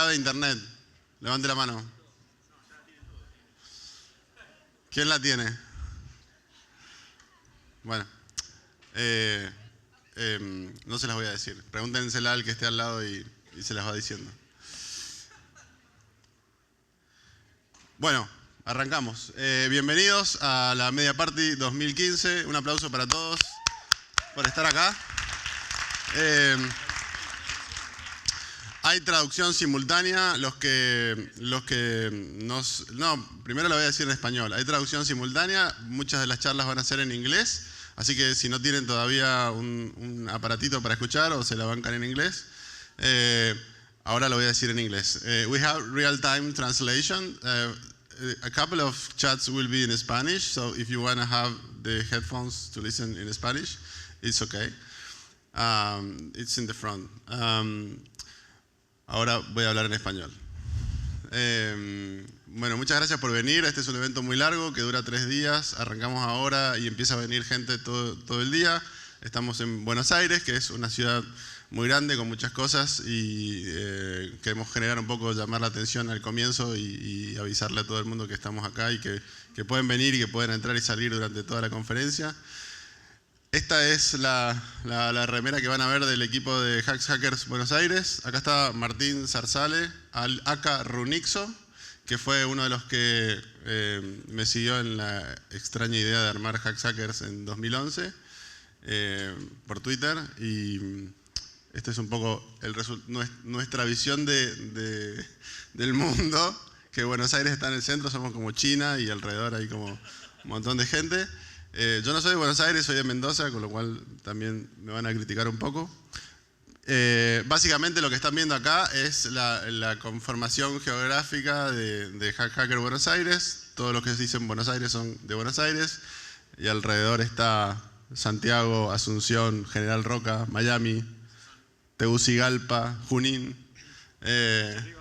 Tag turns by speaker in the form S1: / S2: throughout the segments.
S1: de internet? Levante la mano. ¿Quién la tiene? Bueno, no se las voy a decir. Pregúntensela al que esté al lado y se las va diciendo. Bueno, arrancamos. Bienvenidos a la Media Party 2015. Un aplauso para todos por estar acá. Hay traducción simultánea. Los que nos... No, primero lo voy a decir en español. Hay traducción simultánea. Muchas de las charlas van a ser en inglés. Así que si no tienen todavía un aparatito para escuchar o se la bancan en inglés, ahora lo voy a decir en inglés. We have real-time translation. A couple of chats will be in Spanish, so if you want to have the headphones to listen in Spanish, it's okay. It's in the front. Ahora voy a hablar en español. Bueno, muchas gracias por venir. Este es un evento muy largo que dura 3 días. Arrancamos ahora y empieza a venir gente todo el día. Estamos en Buenos Aires, que es una ciudad muy grande con muchas cosas y queremos generar un poco, llamar la atención al comienzo y avisarle a todo el mundo que estamos acá y que pueden venir y que pueden entrar y salir durante toda la conferencia. Esta es la remera que van a ver del equipo de Hackers Buenos Aires. Acá está Martín Zarzale, aka Runixo, que fue uno de los que me siguió en la extraña idea de armar Hackers en 2011 por Twitter. Y este es un poco nuestra visión del mundo, que Buenos Aires está en el centro, somos como China y alrededor hay como un montón de gente. Yo no soy de Buenos Aires, soy de Mendoza, con lo cual también me van a criticar un poco. Básicamente lo que están viendo acá es la conformación geográfica de Hacker Buenos Aires. Todos los que dicen Buenos Aires son de Buenos Aires. Y alrededor está Santiago, Asunción, General Roca, Miami, Tegucigalpa, Junín.
S2: Allá arriba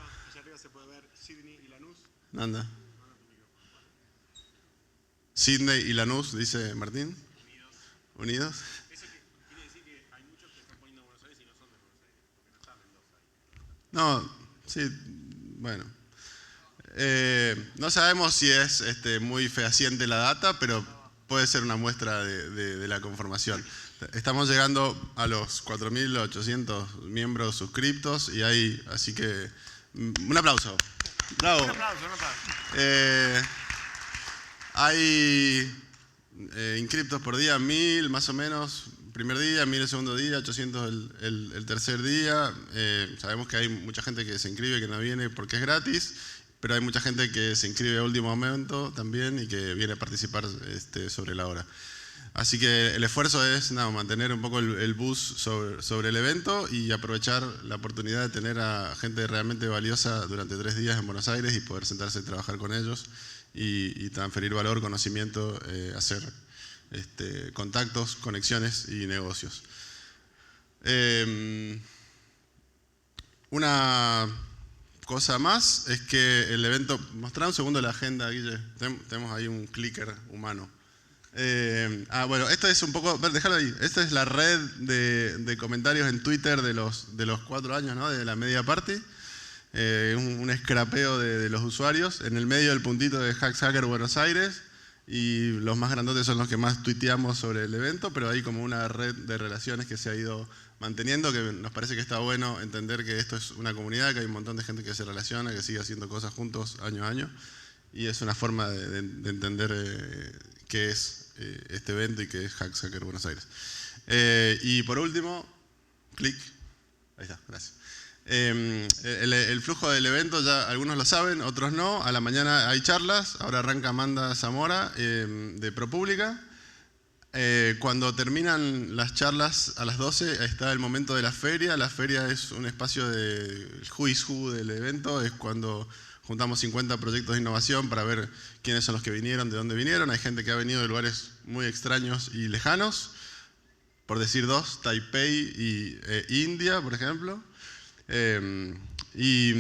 S2: se puede ver Sydney y Lanús.
S1: Anda. Sydney y Lanús, dice Martín. Unidos.
S2: Eso quiere decir que hay muchos que están poniendo Buenos Aires y no son de Buenos Aires, porque no está Mendoza ahí.
S1: No, sí, bueno. No sabemos si es muy fehaciente la data, pero puede ser una muestra de la conformación. Estamos llegando a los 4.800 miembros suscriptos y hay, así que un aplauso. Bravo.
S2: Un aplauso.
S1: Hay inscriptos por día, 1.000 más o menos, primer día, 1.000 el segundo día, 800 el tercer día. Sabemos que hay mucha gente que se inscribe que no viene porque es gratis, pero hay mucha gente que se inscribe a último momento también y que viene a participar sobre la hora. Así que el esfuerzo es mantener un poco el buzz sobre el evento y aprovechar la oportunidad de tener a gente realmente valiosa durante 3 días en Buenos Aires y poder sentarse y trabajar con ellos y transferir valor, conocimiento, hacer contactos, conexiones y negocios. Una cosa más es que el evento... Mostrá un segundo la agenda, Guille. Tenemos ahí un clicker humano. Bueno, esto es un poco... Déjalo ahí. Esta es la red de comentarios en Twitter de los 4 años, ¿no? De la Media Party. Un escrapeo de los usuarios. En el medio del puntito de Hacker Buenos Aires. Y los más grandotes son los que más tuiteamos sobre el evento, pero hay como una red de relaciones que se ha ido manteniendo, que nos parece que está bueno entender que esto es una comunidad, que hay un montón de gente que se relaciona, que sigue haciendo cosas juntos año a año. Y es una forma de entender qué es este evento y qué es Hacker Buenos Aires. Y por último, clic. Ahí está, gracias. El flujo del evento ya algunos lo saben, otros no. A la mañana hay charlas, ahora arranca Amanda Zamora de ProPublica. Cuando terminan las charlas a las 12 está el momento de la feria. La feria es un espacio de who is who del evento, es cuando juntamos 50 proyectos de innovación para ver quiénes son los que vinieron, de dónde vinieron. Hay gente que ha venido de lugares muy extraños y lejanos, por decir 2, Taipei y India, por ejemplo. Y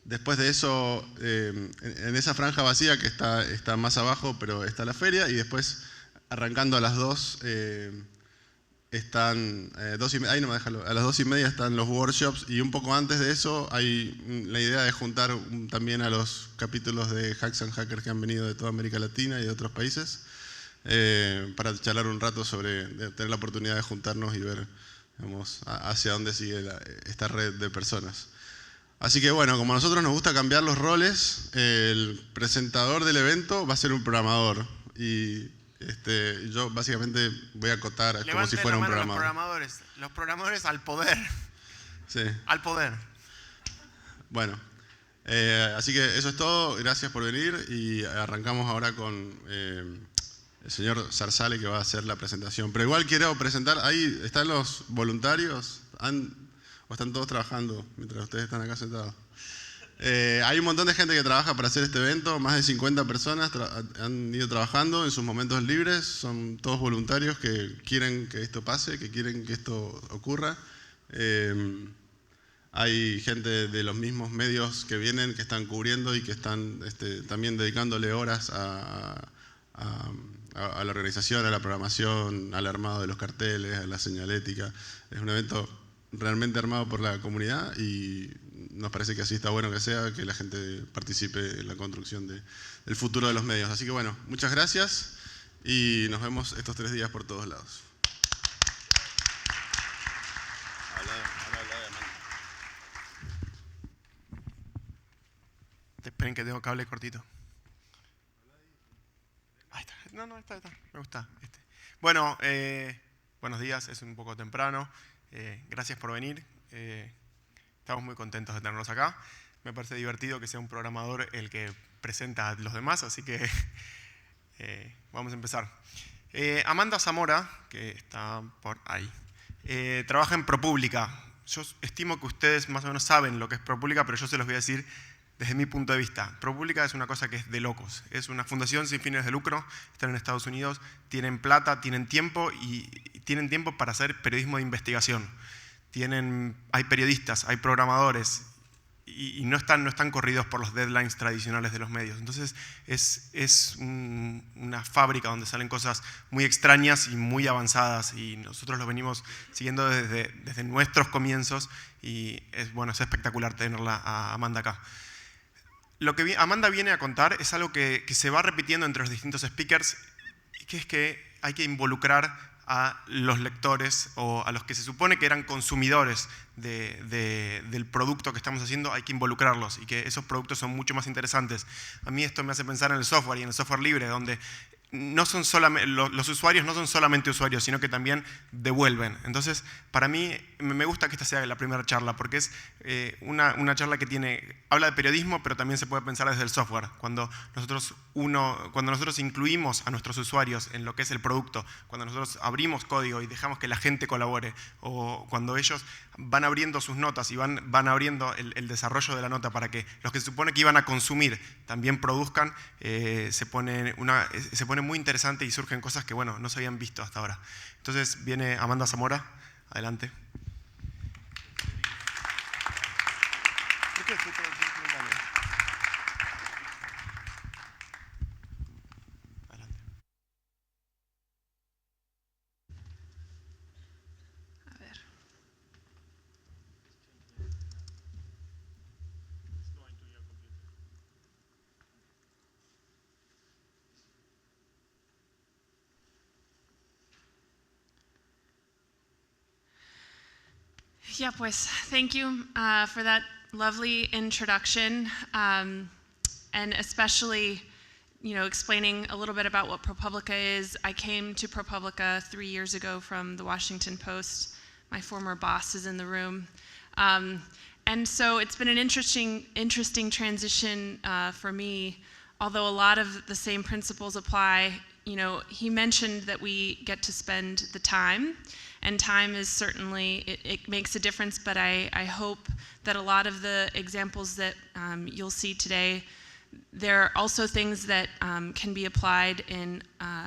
S1: después de eso, en esa franja vacía que está más abajo, pero está la feria, y después arrancando a las 2 están, ahí no me déjalo, a las 2:30 están los workshops, y un poco antes de eso hay la idea de juntar también a los capítulos de Hacks and Hackers que han venido de toda América Latina y de otros países, para charlar un rato tener la oportunidad de juntarnos y ver, digamos, hacia dónde sigue esta red de personas. Así que bueno, como a nosotros nos gusta cambiar los roles, el presentador del evento va a ser un programador, y yo básicamente voy a acotar como si fuera un programador.
S3: Los programadores al poder.
S1: Sí.
S3: Al poder.
S1: Bueno, así que eso es todo. Gracias por venir, y arrancamos ahora con el señor Zarzale, que va a hacer la presentación. Pero igual quiero presentar, ahí están los voluntarios, o están todos trabajando mientras ustedes están acá sentados. Hay un montón de gente que trabaja para hacer este evento, más de 50 personas han ido trabajando en sus momentos libres, son todos voluntarios que quieren que esto pase, que quieren que esto ocurra. Hay gente de los mismos medios que vienen, que están cubriendo y que están también dedicándole horas a la organización, a la programación, al armado de los carteles, a la señalética. Es un evento realmente armado por la comunidad, y nos parece que así está bueno que sea, que la gente participe en la construcción del futuro de los medios. Así que bueno, muchas gracias, y nos vemos estos 3 días por todos lados.
S3: Esperen que tengo cable cortito. Ahí está. No, está. Me gusta. Bueno, buenos días, es un poco temprano. Gracias por venir. Estamos muy contentos de tenerlos acá. Me parece divertido que sea un programador el que presenta a los demás, así que vamos a empezar. Amanda Zamora, que está por ahí, trabaja en ProPublica. Yo estimo que ustedes más o menos saben lo que es ProPublica, pero yo se los voy a decir desde mi punto de vista. ProPublica es una cosa que es de locos. Es una fundación sin fines de lucro, están en Estados Unidos, tienen plata, tienen tiempo, y tienen tiempo para hacer periodismo de investigación. Hay periodistas, hay programadores, y no están corridos por los deadlines tradicionales de los medios. Entonces es una fábrica donde salen cosas muy extrañas y muy avanzadas, y nosotros lo venimos siguiendo desde nuestros comienzos, y es espectacular tenerla a Amanda acá. Lo que Amanda viene a contar es algo que se va repitiendo entre los distintos speakers, que es que hay que involucrar a los lectores, o a los que se supone que eran consumidores del producto que estamos haciendo, hay que involucrarlos, y que esos productos son mucho más interesantes. A mí esto me hace pensar en el software y en el software libre, donde no son solamente, los usuarios no son solamente usuarios, sino que también devuelven. Entonces, para mí, me gusta que esta sea la primera charla, porque es una charla que habla de periodismo, pero también se puede pensar desde el software. Cuando nosotros incluimos a nuestros usuarios en lo que es el producto, cuando nosotros abrimos código y dejamos que la gente colabore, o cuando ellos van abriendo sus notas y van abriendo el desarrollo de la nota para que los que se supone que iban a consumir también produzcan, se pone muy interesante, y surgen cosas que no se habían visto hasta ahora. Entonces viene Amanda Zamora, adelante. ¿Por qué? Adelante.
S4: A ver. Yeah, pues, thank you for that lovely introduction, and especially, explaining a little bit about what ProPublica is. I came to ProPublica 3 years ago from the Washington Post. My former boss is in the room. And so it's been an interesting transition for me, although a lot of the same principles apply. He mentioned that we get to spend the time, and time is certainly, it makes a difference, but I hope that a lot of the examples that you'll see today, there are also things that can be applied in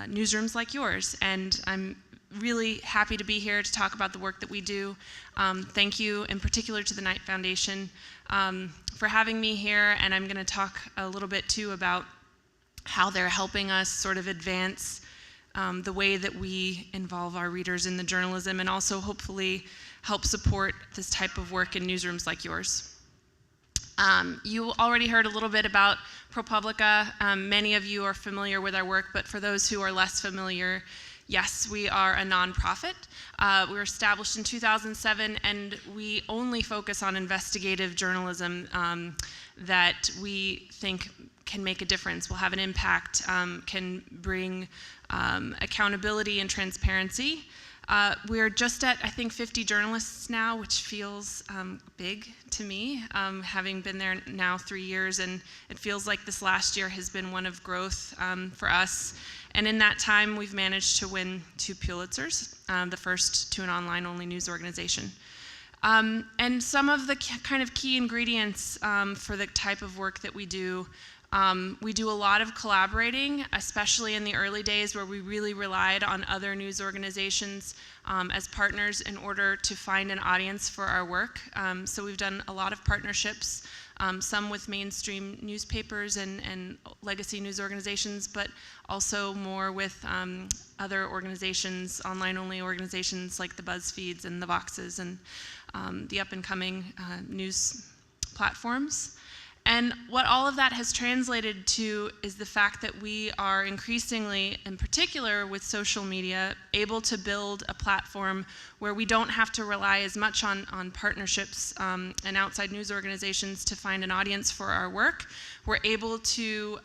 S4: newsrooms like yours, and I'm really happy to be here to talk about the work that we do. Thank you in particular to the Knight Foundation for having me here, and I'm going to talk a little bit too about how they're helping us sort of advance the way that we involve our readers in the journalism, and also hopefully help support this type of work in newsrooms like yours. You already heard a little bit about ProPublica. Many of you are familiar with our work, but for those who are less familiar, yes, we are a nonprofit. We were established in 2007, and we only focus on investigative journalism that we think can make a difference, will have an impact, can bring accountability and transparency. We're just at, I think, 50 journalists now, which feels big to me, having been there now 3 years, and it feels like this last year has been one of growth for us. And in that time, we've managed to win 2 Pulitzers, the first to an online-only news organization. And some of the kind of key ingredients for the type of work that we do a lot of collaborating, especially in the early days where we really relied on other news organizations as partners in order to find an audience for our work. So we've done a lot of partnerships, some with mainstream newspapers and legacy news organizations, but also more with other organizations, online-only organizations like the BuzzFeeds and the Voxes and the up-and-coming news platforms. And what all of that has translated to is the fact that we are increasingly, in particular with social media, able to build a platform where we don't have to rely as much on partnerships and outside news organizations to find an audience for our work. We're able to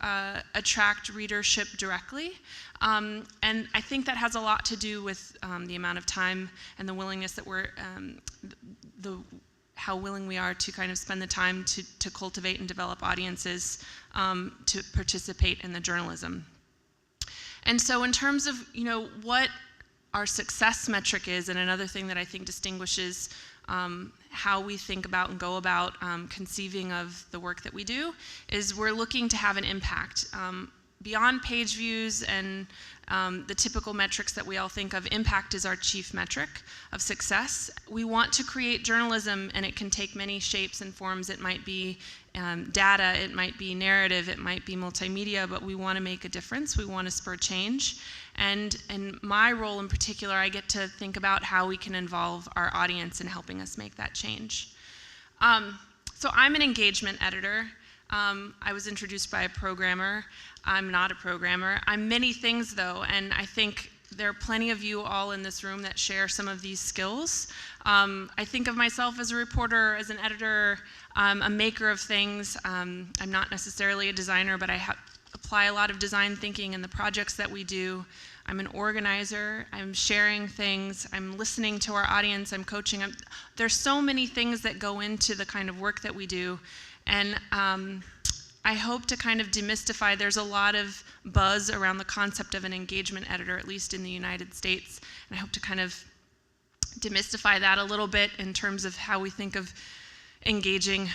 S4: attract readership directly. And I think that has a lot to do with the amount of time and the willingness that we're, how willing we are to kind of spend the time to cultivate and develop audiences to participate in the journalism. And so in terms of, what our success metric is, and another thing that I think distinguishes how we think about and go about conceiving of the work that we do, is we're looking to have an impact. Beyond page views and the typical metrics that we all think of, impact is our chief metric of success. We want to create journalism, and it can take many shapes and forms. It might be data, it might be narrative, it might be multimedia, but we want to make a difference. We want to spur change. And in my role in particular, I get to think about how we can involve our audience in helping us make that change. So I'm an engagement editor. I was introduced by a programmer. I'm not a programmer. I'm many things though, and I think there are plenty of you all in this room that share some of these skills. I think of myself as a reporter, as an editor, a maker of things. I'm not necessarily a designer, but I apply a lot of design thinking in the projects that we do. I'm an organizer, I'm sharing things, I'm listening to our audience, I'm coaching. There's so many things that go into the kind of work that we do. And I hope to kind of demystify, there's a lot of buzz around the concept of an engagement editor, at least in the United States. And I hope to kind of demystify that a little bit in terms of how we think of engaging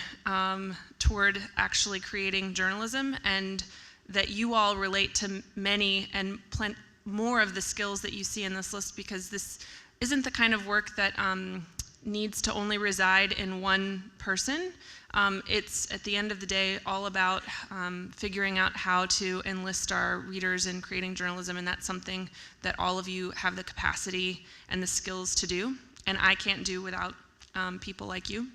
S4: toward actually creating journalism, and that you all relate to many and more of the skills that you see in this list, because this isn't the kind of work that needs to only reside in one person. It's, at the end of the day, all about figuring out how to enlist our readers in creating journalism, and that's something that all of you have the capacity and the skills to do, and I can't do without people like you.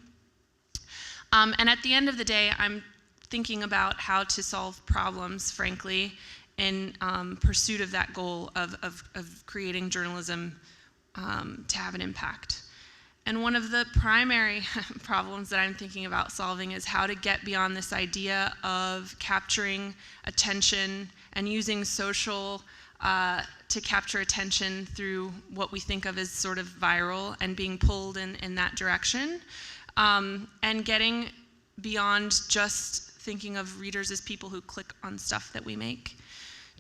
S4: And at the end of the day, I'm thinking about how to solve problems, frankly, in pursuit of that goal of creating journalism to have an impact. And one of the primary problems that I'm thinking about solving is how to get beyond this idea of capturing attention and using social to capture attention through what we think of as sort of viral and being pulled in that direction, and getting beyond just thinking of readers as people who click on stuff that we make,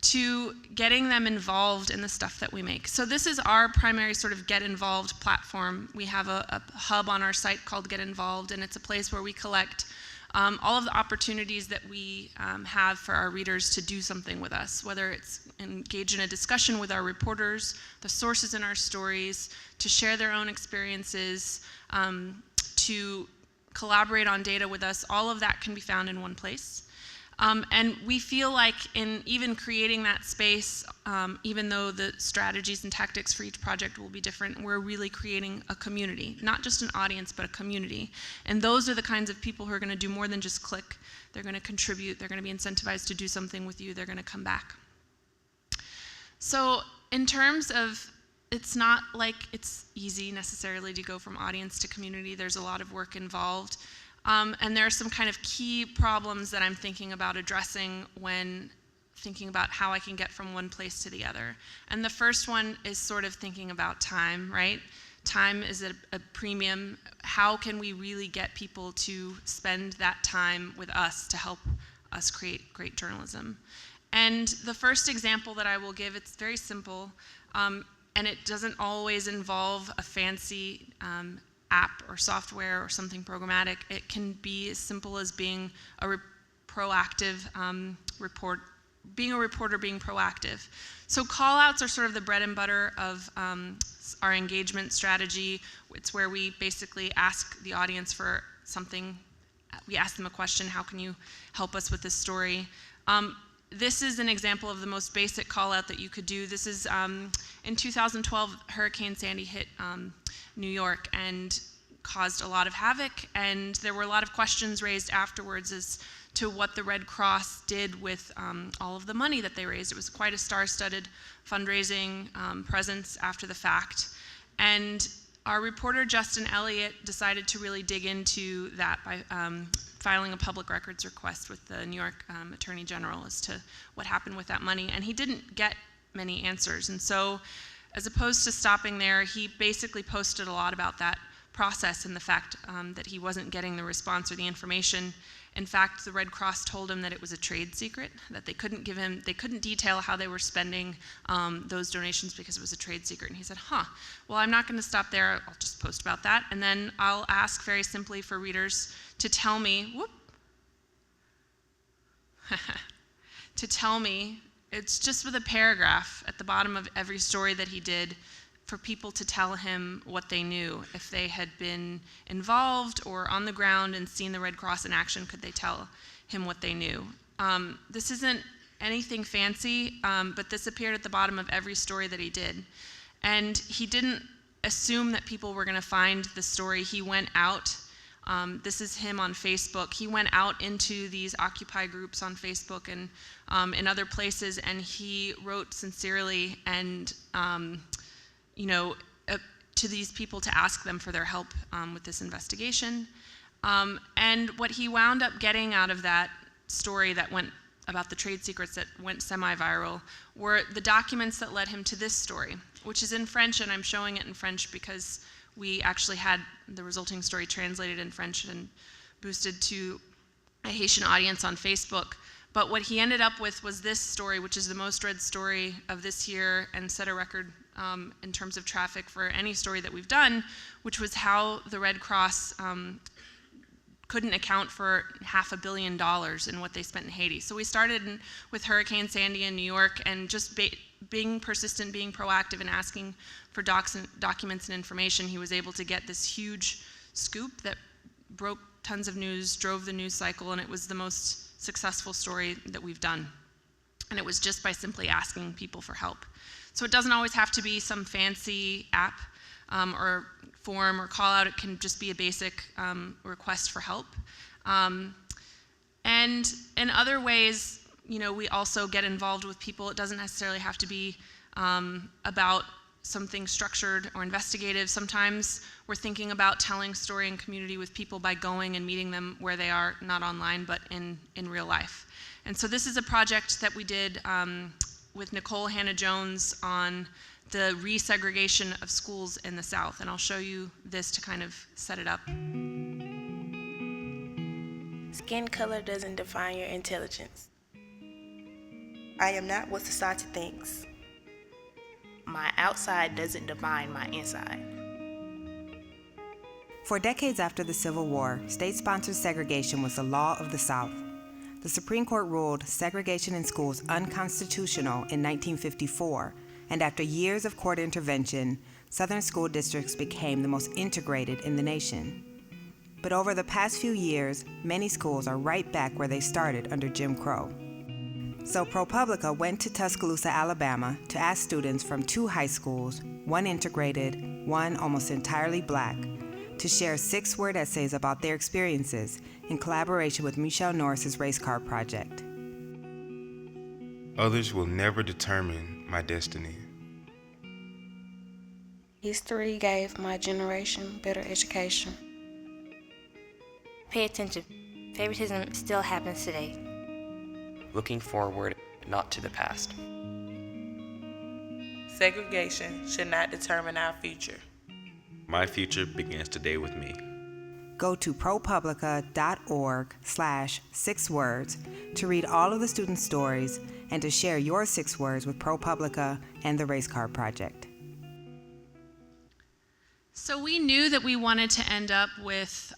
S4: to getting them involved in the stuff that we make. So this is our primary sort of Get Involved platform. We have a hub on our site called Get Involved, and it's a place where we collect all of the opportunities that we have for our readers to do something with us, whether it's engage in a discussion with our reporters, the sources in our stories, to share their own experiences, to collaborate on data with us. All of that can be found in one place. And we feel like in even creating that space, even though the strategies and tactics for each project will be different, we're really creating a community, not just an audience, but a community. And those are the kinds of people who are going to do more than just click. They're going to contribute. They're going to be incentivized to do something with you. They're going to come back. So in terms of, it's not like it's easy necessarily to go from audience to community. There's a lot of work involved. And there are some kind of key problems that I'm thinking about addressing when thinking about how I can get from one place to the other. And the first one is sort of thinking about time, right? Time is a premium. How can we really get people to spend that time with us to help us create great journalism? And the first example that I will give, it's very simple, and it doesn't always involve a fancy app or software or something programmatic. It can be as simple as being a proactive being a reporter, being proactive. So call-outs are sort of the bread and butter of our engagement strategy. It's where we basically ask the audience for something. We ask them a question, how can you help us with this story? This is an example of the most basic call-out that you could do. This is in 2012, Hurricane Sandy hit New York and caused a lot of havoc, and there were a lot of questions raised afterwards as to what the Red Cross did with all of the money that they raised. It was quite a star-studded fundraising presence after the fact. And our reporter, Justin Elliott, decided to really dig into that by filing a public records request with the New York Attorney General as to what happened with that money. And he didn't get many answers. And so, as opposed to stopping there, he basically posted a lot about that process and the fact that he wasn't getting the response or the information. In fact, the Red Cross told him that it was a trade secret, that they couldn't detail how they were spending those donations because it was a trade secret. And he said, well, I'm not going to stop there. I'll just post about that. And then I'll ask very simply for readers to tell me, it's just with a paragraph at the bottom of every story that he did, for people to tell him what they knew. If they had been involved or on the ground and seen the Red Cross in action, could they tell him what they knew? This isn't anything fancy, but this appeared at the bottom of every story that he did. And he didn't assume that people were going to find the story. He went out. This is him on Facebook. He went out into these Occupy groups on Facebook and in other places, and he wrote sincerely and to these people to ask them for their help with this investigation. And what he wound up getting out of that story that went about the trade secrets that went semi-viral were the documents that led him to this story, which is in French, and I'm showing it in French because we actually had the resulting story translated in French and boosted to a Haitian audience on Facebook. But what he ended up with was this story, which is the most read story of this year and set a record in terms of traffic for any story that we've done, which was how the Red Cross couldn't account for $500 million in what they spent in Haiti. So we started with Hurricane Sandy in New York and just being persistent, being proactive, and asking for documents and information. He was able to get this huge scoop that broke tons of news, drove the news cycle, and it was the most successful story that we've done. And it was just by simply asking people for help. So it doesn't always have to be some fancy app or form or call out. It can just be a basic request for help. And in other ways, we also get involved with people. It doesn't necessarily have to be about something structured or investigative. Sometimes we're thinking about telling story and community with people by going and meeting them where they are, not online, but in real life. And so this is a project that we did with Nicole Hannah-Jones on the resegregation of schools in the South. And I'll show you this to kind of set it up.
S5: Skin color doesn't define your intelligence. I am not what society thinks. My outside doesn't define my inside.
S6: For decades after the Civil War, state-sponsored segregation was the law of the South. The Supreme Court ruled segregation in schools unconstitutional in 1954, and after years of court intervention, Southern school districts became the most integrated in the nation. But over the past few years, many schools are right back where they started under Jim Crow. So ProPublica went to Tuscaloosa, Alabama to ask students from 2 high schools, one integrated, one almost entirely black, to share 6-word essays about their experiences in collaboration with Michelle Norris's Race Card Project.
S7: Others will never determine my destiny.
S8: History gave my generation better education.
S9: Pay attention. Favoritism still happens today.
S10: Looking forward, not to the past.
S11: Segregation should not determine our future.
S7: My future begins today with me.
S6: Go to propublica.org/6words to read all of the students' stories and to share your 6 words with ProPublica and the Race Card Project.
S4: So we knew that we wanted to end up with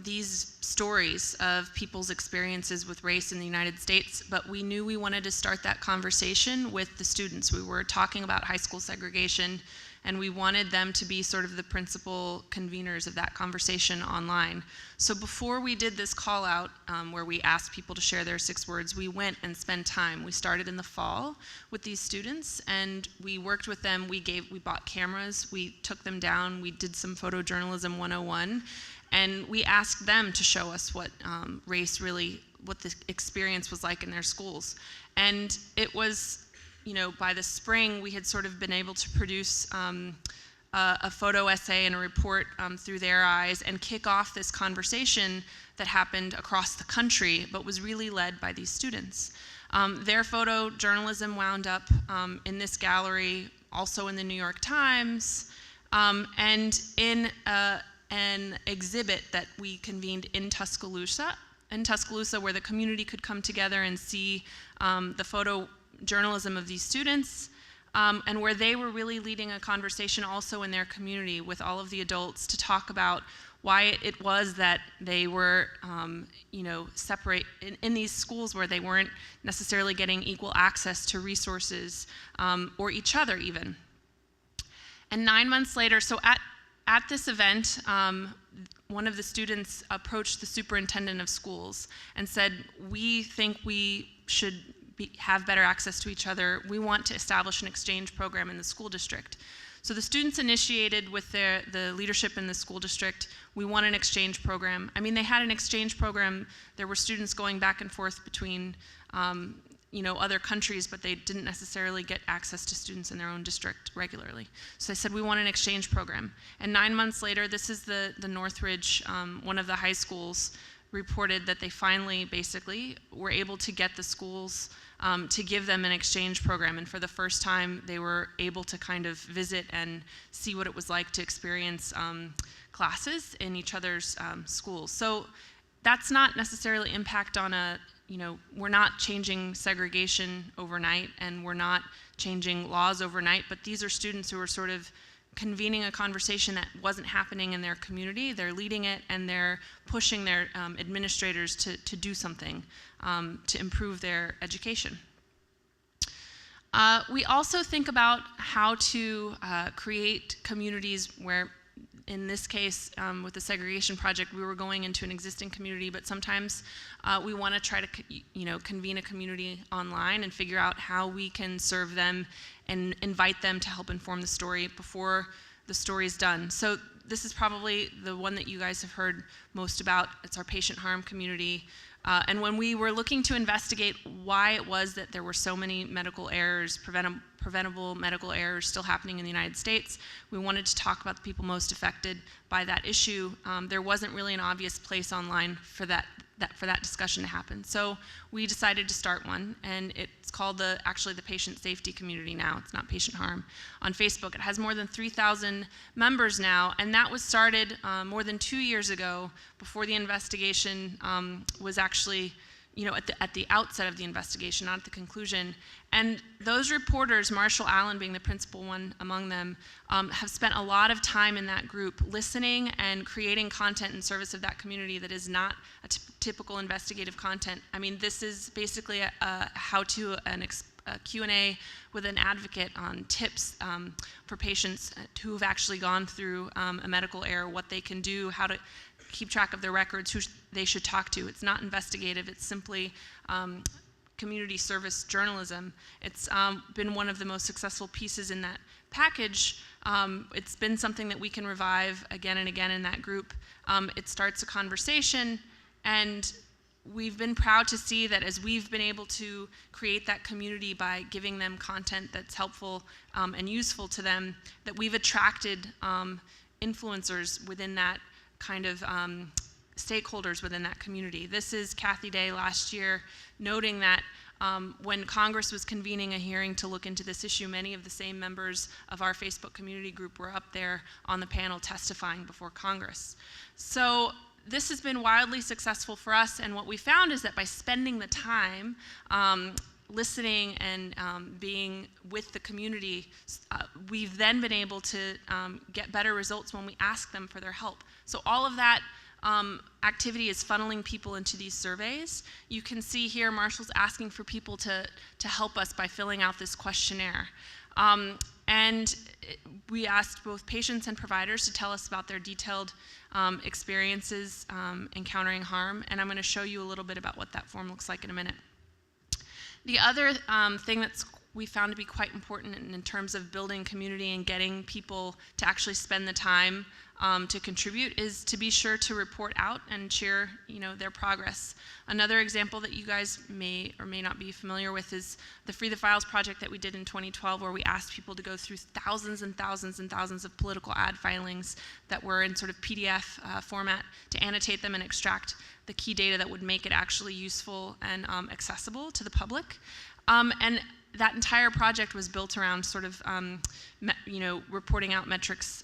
S4: these stories of people's experiences with race in the United States, but we knew we wanted to start that conversation with the students. We were talking about high school segregation, and we wanted them to be sort of the principal conveners of that conversation online. So before we did this call out where we asked people to share their 6 words, we went and spent time. We started in the fall with these students, and we worked with them. We bought cameras, we took them down, we did some photojournalism 101, and we asked them to show us what what the experience was like in their schools. And it was, by the spring, we had sort of been able to produce a photo essay and a report through their eyes and kick off this conversation that happened across the country, but was really led by these students. Their photojournalism wound up in this gallery, also in the New York Times, and in an exhibit that we convened in Tuscaloosa, where the community could come together and see the photojournalism of these students, and where they were really leading a conversation also in their community with all of the adults to talk about why it was that they were, separate in these schools where they weren't necessarily getting equal access to resources or each other even. And 9 months later, so at this event, one of the students approached the superintendent of schools and said, "We think we should have better access to each other. We want to establish an exchange program in the school district." So the students initiated with the leadership in the school district, we want an exchange program. I mean, they had an exchange program. There were students going back and forth between other countries, but they didn't necessarily get access to students in their own district regularly. So they said, we want an exchange program. And 9 months later, this is the Northridge, one of the high schools, reported that they finally basically were able to get the schools to give them an exchange program, and for the first time they were able to kind of visit and see what it was like to experience classes in each other's schools. So that's not necessarily impact on we're not changing segregation overnight, and we're not changing laws overnight, but these are students who are sort of convening a conversation that wasn't happening in their community. They're leading it, and they're pushing their administrators to do something to improve their education. We also think about how to create communities where, in this case, with the segregation project, we were going into an existing community, but sometimes we want to try to convene a community online and figure out how we can serve them and invite them to help inform the story before the story's done. So this is probably the one that you guys have heard most about. It's our patient harm community. And when we were looking to investigate why it was that there were so many medical errors, preventable medical errors still happening in the United States, we wanted to talk about the people most affected by that issue. There wasn't really an obvious place online for that discussion to happen. So we decided to start one, and it's called actually the Patient Safety Community now. It's not Patient Harm, on Facebook. It has more than 3,000 members now, and that was started more than 2 years ago, before the investigation was actually, at the outset of the investigation, not at the conclusion. And those reporters, Marshall Allen being the principal one among them, have spent a lot of time in that group listening and creating content in service of that community that is not a typical investigative content. I mean, this is basically a how-to, a Q&A with an advocate on tips for patients who have actually gone through a medical error, what they can do, how to keep track of their records, who they should talk to. It's not investigative, it's simply community service journalism. It's been one of the most successful pieces in that package. It's been something that we can revive again and again in that group. It starts a conversation, and we've been proud to see that as we've been able to create that community by giving them content that's helpful and useful to them, that we've attracted influencers within that kind of stakeholders within that community. This is Kathy Day last year noting that when Congress was convening a hearing to look into this issue, many of the same members of our Facebook community group were up there on the panel testifying before Congress. So this has been wildly successful for us, and what we found is that by spending the time listening and being with the community, we've then been able to get better results when we ask them for their help. So all of that activity is funneling people into these surveys. You can see here Marshall's asking for people to help us by filling out this questionnaire. And we asked both patients and providers to tell us about their detailed experiences encountering harm, and I'm going to show you a little bit about what that form looks like in a minute. The other thing that's we found to be quite important in terms of building community and getting people to actually spend the time to contribute is to be sure to report out and share, their progress. Another example that you guys may or may not be familiar with is the Free the Files project that we did in 2012, where we asked people to go through thousands and thousands and thousands of political ad filings that were in sort of PDF format to annotate them and extract the key data that would make it actually useful and accessible to the public. And that entire project was built around sort of, reporting out metrics,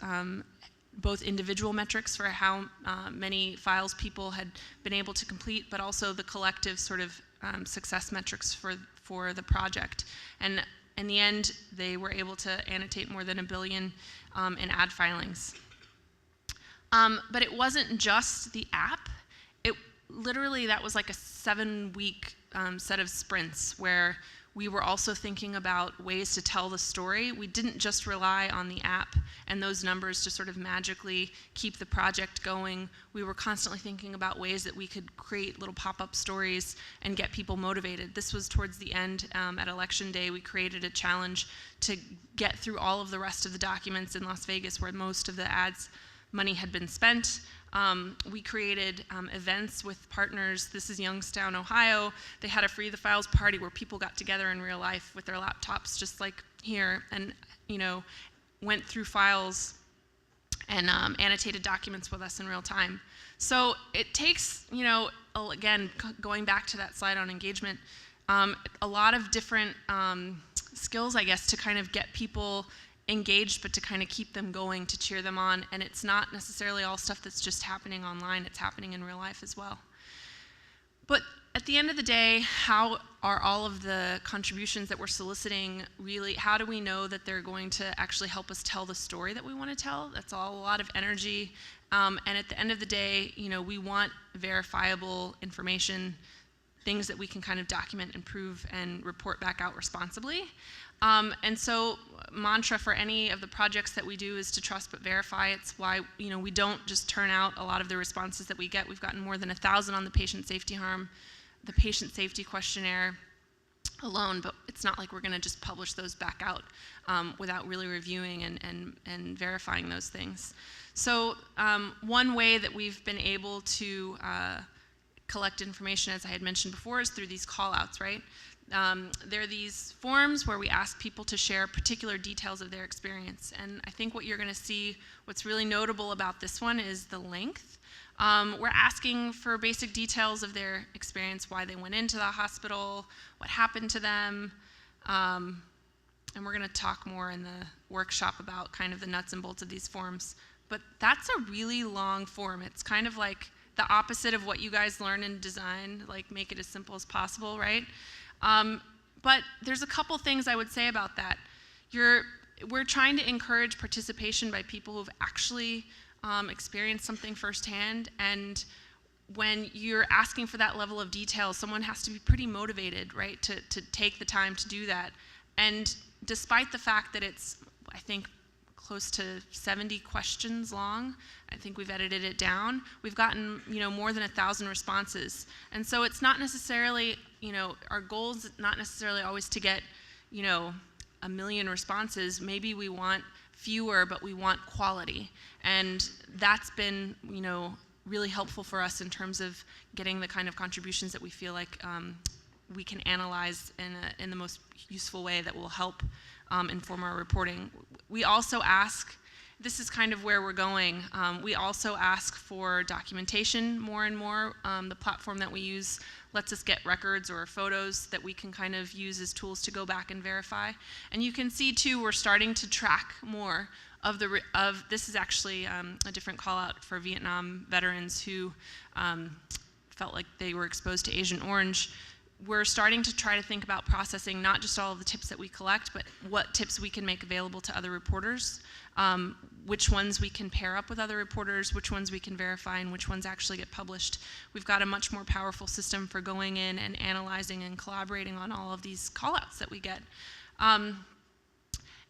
S4: both individual metrics for how many files people had been able to complete, but also the collective sort of success metrics for the project. And in the end, they were able to annotate more than 1 billion in ad filings. But it wasn't just the app. Literally, that was like a 7-week set of sprints where we were also thinking about ways to tell the story. We didn't just rely on the app and those numbers to sort of magically keep the project going. We were constantly thinking about ways that we could create little pop-up stories and get people motivated. This was towards the end. At Election Day, we created a challenge to get through all of the rest of the documents in Las Vegas where most of the ads money had been spent. We created events with partners. This is Youngstown, Ohio. They had a Free the Files party where people got together in real life with their laptops, just like here, and went through files and annotated documents with us in real time. So it takes, again, going back to that slide on engagement, a lot of different skills, I guess, to kind of get people engaged, but to kind of keep them going, to cheer them on. And it's not necessarily all stuff that's just happening online, it's happening in real life as well. But at the end of the day, how are all of the contributions that we're soliciting really, how do we know that they're going to actually help us tell the story that we want to tell? That's all a lot of energy. And at the end of the day, we want verifiable information, things that we can kind of document and prove and report back out responsibly. And so mantra for any of the projects that we do is to trust but verify. It's why we don't just turn out a lot of the responses that we get. We've gotten more than 1,000 on the patient safety questionnaire alone, but it's not like we're going to just publish those back out without really reviewing and verifying those things. So one way that we've been able to collect information, as I had mentioned before, is through these call-outs, right? There are these forms where we ask people to share particular details of their experience. And I think what you're going to see, what's really notable about this one is the length. We're asking for basic details of their experience, why they went into the hospital, what happened to them. And we're going to talk more in the workshop about kind of the nuts and bolts of these forms. But that's a really long form. It's kind of like the opposite of what you guys learn in design, like make it as simple as possible, right? But there's a couple things I would say about that. We're trying to encourage participation by people who've actually experienced something firsthand, and when you're asking for that level of detail, someone has to be pretty motivated, right, to take the time to do that. And despite the fact that it's, I think, close to 70 questions long. I think we've edited it down. We've gotten, more than 1,000 responses. And so it's not necessarily, our goal is not necessarily always to get, 1 million responses. Maybe we want fewer, but we want quality. And that's been, really helpful for us in terms of getting the kind of contributions that we feel like we can analyze in the most useful way that will help inform our reporting. We also ask, this is kind of where we're going, we also ask for documentation more and more. The platform that we use lets us get records or photos that we can kind of use as tools to go back and verify. And you can see too, we're starting to track more of this is actually a different call out for Vietnam veterans who felt like they were exposed to Agent Orange. We're starting to try to think about processing not just all of the tips that we collect, but what tips we can make available to other reporters, which ones we can pair up with other reporters, which ones we can verify, and which ones actually get published. We've got a much more powerful system for going in and analyzing and collaborating on all of these call-outs that we get.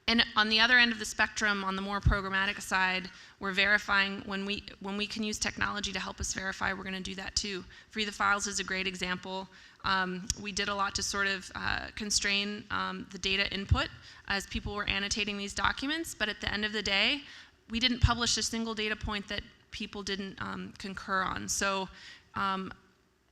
S4: And on the other end of the spectrum, on the more programmatic side, we're verifying when we can use technology to help us verify, we're going to do that too. Free the Files is a great example. We did a lot to sort of constrain the data input as people were annotating these documents, but at the end of the day, we didn't publish a single data point that people didn't concur on. So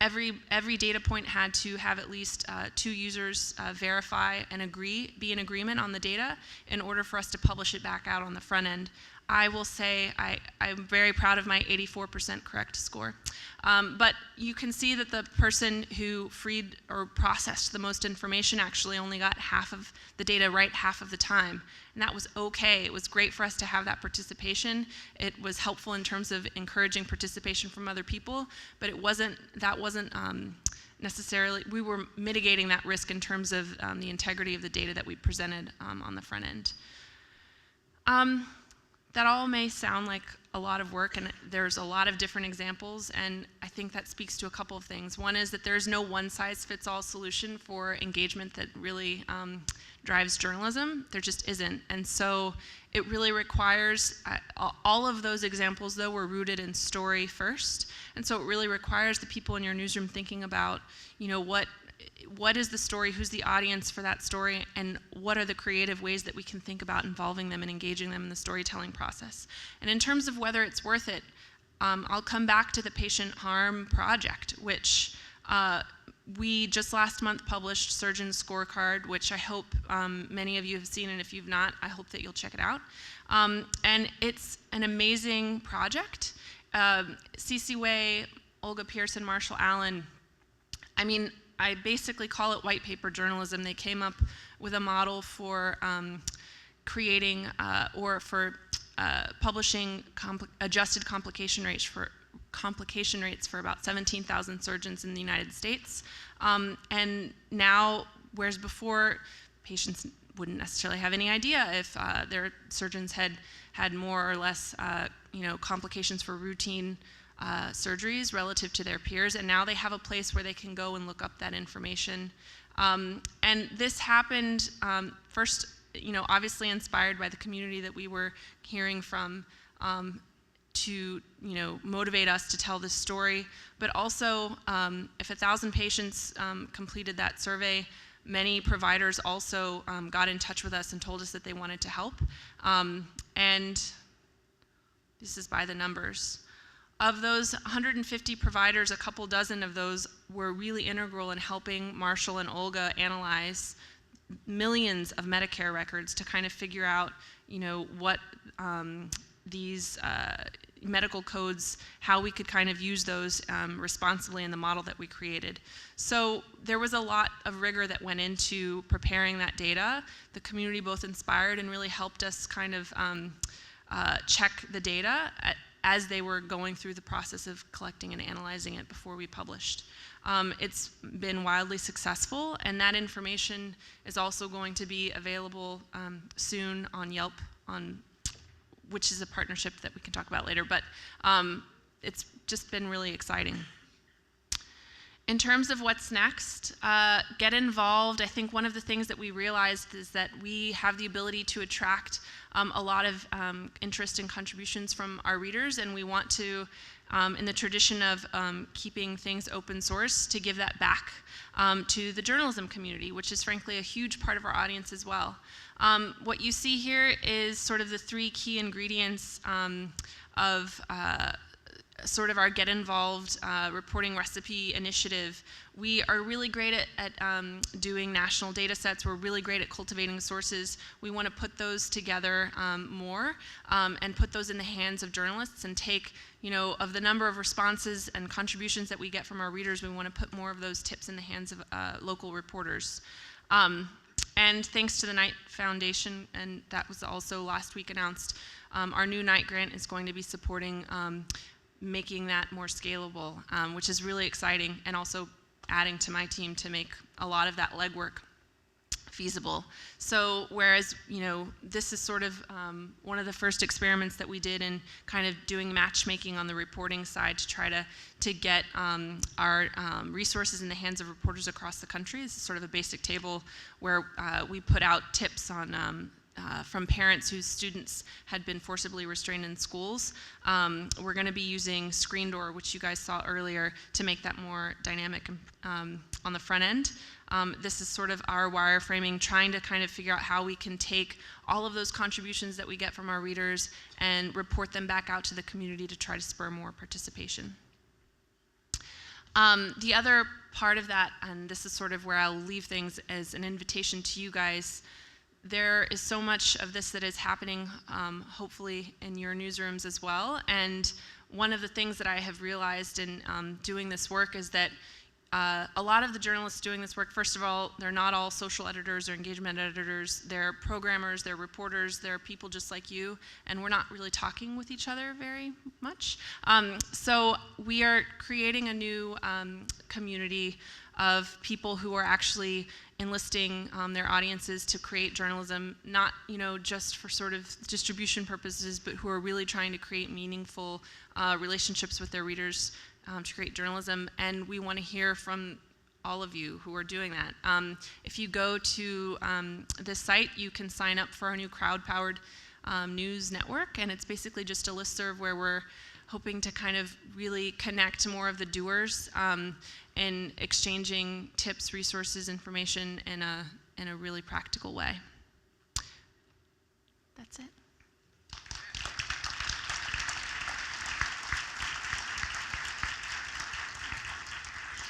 S4: every data point had to have at least 2 users verify and be in agreement on the data in order for us to publish it back out on the front end. I will say I'm very proud of my 84% correct score. But you can see that the person who freed or processed the most information actually only got half of the data right half of the time. And that was okay. It was great for us to have that participation. It was helpful in terms of encouraging participation from other people, but that wasn't necessarily, we were mitigating that risk in terms of the integrity of the data that we presented on the front end. That all may sound like a lot of work, and there's a lot of different examples, and I think that speaks to a couple of things. One is that there's no one-size-fits-all solution for engagement that really drives journalism. There just isn't. And so it really requires, all of those examples, though, were rooted in story first, and so it really requires the people in your newsroom thinking about, what is the story, who's the audience for that story, and what are the creative ways that we can think about involving them and engaging them in the storytelling process. And in terms of whether it's worth it, I'll come back to the Patient Harm Project, which we just last month published Surgeon's Scorecard, which I hope many of you have seen, and if you've not, I hope that you'll check it out. And it's an amazing project. Cece Way, Olga Pearson, Marshall Allen, I basically call it white paper journalism. They came up with a model for creating or for publishing adjusted complication rates for about 17,000 surgeons in the United States. And now, whereas before, patients wouldn't necessarily have any idea if their surgeons had more or less complications for routine surgeries relative to their peers, and now they have a place where they can go and look up that information. And this happened first, obviously inspired by the community that we were hearing from to, motivate us to tell this story, but also if 1,000 patients completed that survey, many providers also got in touch with us and told us that they wanted to help. And this is by the numbers. Of those 150 providers, a couple dozen of those were really integral in helping Marshall and Olga analyze millions of Medicare records to kind of figure out, what these medical codes, how we could kind of use those responsibly in the model that we created. So there was a lot of rigor that went into preparing that data. The community both inspired and really helped us kind of check the data as they were going through the process of collecting and analyzing it before we published. It's been wildly successful, and that information is also going to be available soon on Yelp, which is a partnership that we can talk about later, but it's just been really exciting. In terms of what's next, get involved. I think one of the things that we realized is that we have the ability to attract a lot of interest and contributions from our readers, and we want to, in the tradition of keeping things open source, to give that back to the journalism community, which is frankly a huge part of our audience as well. What you see here is sort of the 3 key ingredients of sort of our Get Involved reporting recipe initiative. We are really great at doing national data sets. We're really great at cultivating sources. We want to put those together more and put those in the hands of journalists and take, of the number of responses and contributions that we get from our readers, we want to put more of those tips in the hands of local reporters. And thanks to the Knight Foundation, and that was also last week announced, our new Knight grant is going to be supporting making that more scalable, which is really exciting, and also adding to my team to make a lot of that legwork feasible. So whereas, this is sort of one of the first experiments that we did in kind of doing matchmaking on the reporting side to try to get our resources in the hands of reporters across the country. This is sort of a basic table where we put out tips on from parents whose students had been forcibly restrained in schools. We're going to be using Screen Door, which you guys saw earlier, to make that more dynamic on the front end. This is sort of our wireframing, trying to kind of figure out how we can take all of those contributions that we get from our readers and report them back out to the community to try to spur more participation. The other part of that, and this is sort of where I'll leave things as an invitation to you guys, there is so much of this that is happening, hopefully in your newsrooms as well. And one of the things that I have realized in doing this work is that a lot of the journalists doing this work, first of all, they're not all social editors or engagement editors. They're programmers, they're reporters, they're people just like you, and we're not really talking with each other very much. So we are creating a new community of people who are actually enlisting their audiences to create journalism, not just for sort of distribution purposes, but who are really trying to create meaningful relationships with their readers to create journalism. And we want to hear from all of you who are doing that. If you go to this site, you can sign up for our new crowd-powered news network, and it's basically just a listserv where we're hoping to kind of really connect more of the doers and exchanging tips, resources, information in a really practical way. That's it.